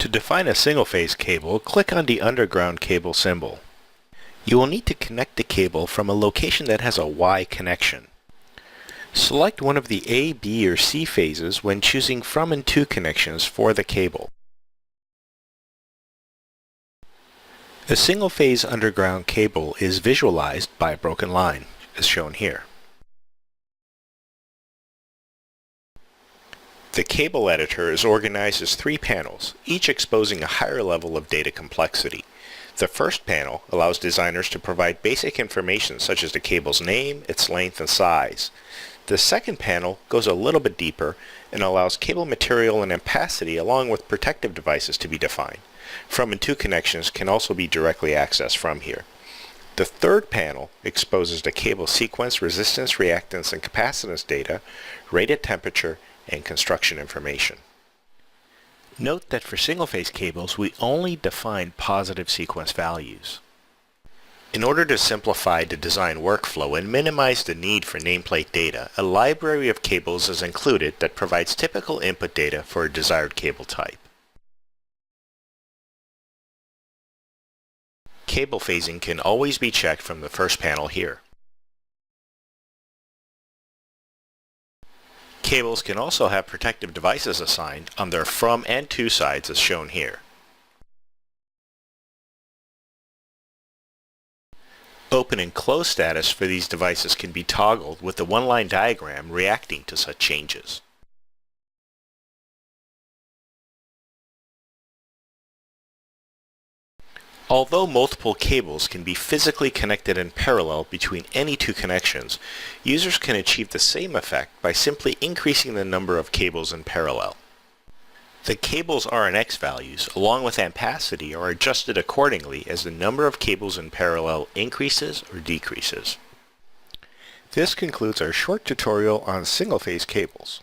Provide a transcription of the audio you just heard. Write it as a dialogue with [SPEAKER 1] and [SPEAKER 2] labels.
[SPEAKER 1] To define a single-phase cable, click on the underground cable symbol. You will need to connect the cable from a location that has a Y connection. Select one of the A, B, or C phases when choosing from and to connections for the cable. A single-phase underground cable is visualized by a broken line, as shown here. The cable editor is organized as 3 panels, each exposing a higher level of data complexity. The first panel allows designers to provide basic information such as the cable's name, its length, and size. The second panel goes a little bit deeper and allows cable material and ampacity along with protective devices to be defined. From and to connections can also be directly accessed from here. The third panel exposes the cable sequence, resistance, reactance, and capacitance data, rated temperature, and construction information. Note that for single-phase cables, we only define positive sequence values. In order to simplify the design workflow and minimize the need for nameplate data, a library of cables is included that provides typical input data for a desired cable type. Cable phasing can always be checked from the first panel here. Cables can also have protective devices assigned on their from and to sides as shown here. Open and close status for these devices can be toggled with the one-line diagram reacting to such changes. Although multiple cables can be physically connected in parallel between any 2 connections, users can achieve the same effect by simply increasing the number of cables in parallel. The cable's RNX values, along with ampacity, are adjusted accordingly as the number of cables in parallel increases or decreases. This concludes our short tutorial on single-phase cables.